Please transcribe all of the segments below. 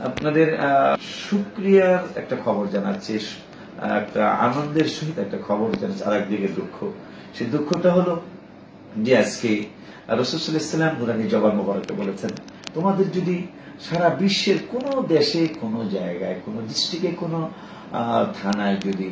আপনাদের শুকরিয়ার একটা খবর জানাচ্ছি, একটা আনন্দের সহিত একটা খবর জানাচ্ছি, আর একদিকে দুঃখ। সেই দুঃখটা হলো যে আজকে রাসূল সাল্লাল্লাহু আলাইহি ওয়াসাল্লাম নুরানী জবান মোবারকে বলেছেন, তোমাদের যদি সারা বিশ্বের কোন দেশে, কোন জায়গায়, কোন ডিস্ট্রিক্টে, কোন থানায় যদি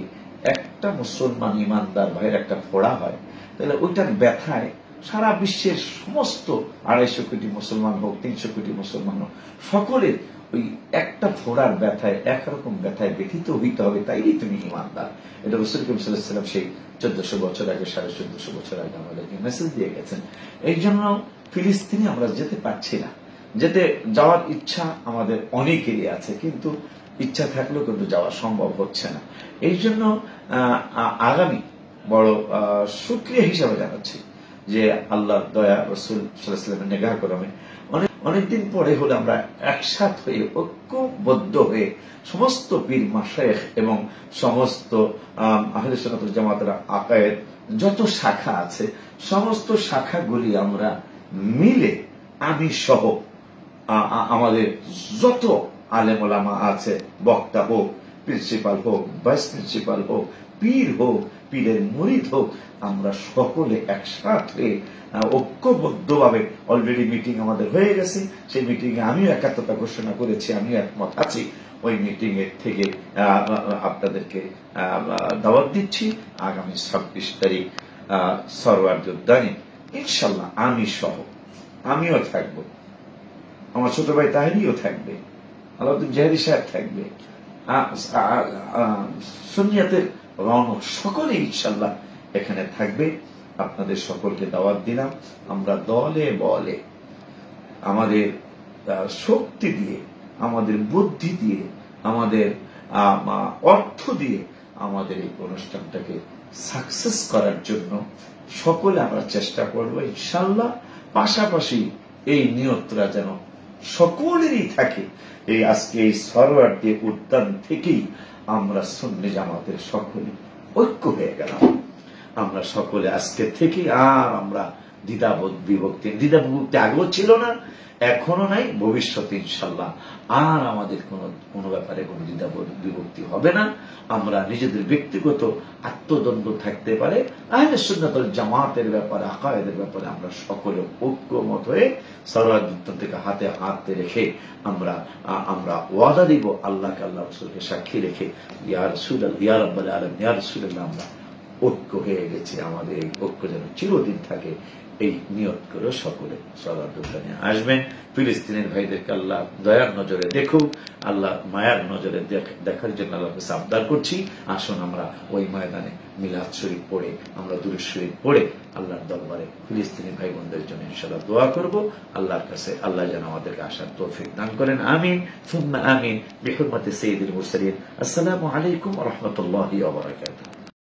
একটা মুসলমান ইমানদার ভাইয়ের একটা ফোড়া হয়, তাহলে ওইটার ব্যথায় সারা বিশ্বের সমস্ত 250 কোটি মুসলমান হোক, 300 কোটি মুসলমান হোক, সকলের ওই একটা ফোড়ার ব্যথায় একরকম ব্যথায় ব্যথিত হইতে হবে, তাইলেই তুমি ইমানদার। এটা রাসূল করিম সাল্লাল্লাহু আলাইহি ওয়াসাল্লাম সেই 1400 বছর আগে, 1450 বছর আগে আমাদেরকে মেসেজ দিয়ে গেছেন। এই জন্য ফিলিস্তিনে আমরা যেতে পারছি না, যাওয়ার ইচ্ছা আমাদের অনেকেরই আছে, কিন্তু ইচ্ছা থাকলেও কিন্তু যাওয়া সম্ভব হচ্ছে না। এই জন্য আগামী বড় শুকরিয়া হিসাবে জানাচ্ছি যে আল্লাহর দয়া, রাসূল সাল্লাল্লাহু আলাইহি ওয়াসাল্লামের নেগাহ করমে অনেকদিন পরে হলে আমরা একসাথ হয়ে, ঐক্যবদ্ধ হয়ে সমস্ত পীর মাশায়েখ এবং সমস্ত আহলে সুন্নাত ওয়াল জামাতের আকায়েদ যত শাখা আছে, সমস্ত শাখাগুলি আমরা মিলে, আমি সহ আমাদের যত আলেম ওলামা আছে, বক্তা হোক, প্রিন্সিপাল হোক, ভাইস প্রিন্সিপাল হোক, পীর হোক, পীরের মুরিদ হোক, আমরা সকলে একসাথে ঐক্যবদ্ধভাবে, অলরেডি মিটিং আমাদের হয়ে গেছে, সেই মিটিং এ আমিও একাত্মতা ঘোষণা করেছি, আমিও একমত আছি। ওই মিটিং এর থেকে আপনাদেরকে দাওয়াত দিচ্ছি আগামী 26 তারিখ সরওয়ার্দী উদ্যানে, ইনশাল্লাহ আমি সহ, আমিও থাকবো, আমার ছোট ভাই তাহেরিও থাকবে, আলাউদ্দিন জাহেরি সাহেব থাকবে, সুন্নিয়াতের রওনক সকলে ইনশাল্লাহ এখানে থাকবে। আপনাদের সকলকে দাওয়াত দিলাম। আমরা দলে বলে, আমাদের শক্তি দিয়ে, আমাদের বুদ্ধি দিয়ে, আমাদের অর্থ দিয়ে আমাদের এই অনুষ্ঠানটাকে সাকসেস করার জন্য সকলে আমরা চেষ্টা করব ইনশাল্লাহ। পাশাপাশি এই নিয়তরা যেন সকলেরই থাকে। এই আজকে এই সরওয়ার্দী উদ্যান থেকেই আমরা সুন্নি জামাতের সকলে ঐক্য হয়ে গেলাম। আমরা সকলে আজকে থেকে আর আমরা দ্বিধাবিভক্তি আগেও ছিল না, এখনো নাই, ভবিষ্যতে ইনশাল্লাহ আর আমাদের কোনো ব্যাপারে কোনো দ্বিধাবিভক্তি হবে না। আমরা নিজেদের ব্যক্তিগত আত্মদ্বন্দ্ব থাকতে পারে, আহলে সুন্নাত ওয়াল জামাতের ব্যাপারে, আকায়েদের ব্যাপারে আমরা সকলে ঐক্যমত হয়ে সরওয়ার্দী উদ্যান থেকে হাতে হাত রেখে আমরা ওয়াদা দিব, আল্লাহকে, আল্লাহ রাসূলকে সাক্ষী রেখে, ইয়া রাসূলুল্লাহ, ইয়া রাব্বাল আলামিন, ইয়া রাসূলুল্লাহ, আমরা ঐক্য হয়ে গেছে। আমাদের এই ঐক্য যেন চিরদিন থাকে, এই নিয়ত করে সকলে সরওয়ার্দী উদ্যানে আসবেন। ফিলিস্তিনের ভাইদেরকে আল্লাহ দয়ার নজরে দেখুক, আল্লাহ মায়ার নজরে দেখার জন্য আল্লাহর কাছে আবদার করছি। আসুন আমরা ওই ময়দানে মিলাদ শরীফ পড়ে, আমরা দুরূদ শরীফ পড়ে আল্লাহর দরবারে ফিলিস্তিনি ভাই বোনদের জন্য ইনশাআল্লাহ দোয়া করব। আল্লাহর কাছে আল্লাহ যেন আমাদেরকে আসার তৌফিক দান করেন। আমিন সুম্মা আমিন, বিহুরমাতি সাইয়্যিদিল মুরসালিন। আসসালামু আলাইকুম ওয়া রাহমাতুল্লাহি ওয়া বারাকাতুহু।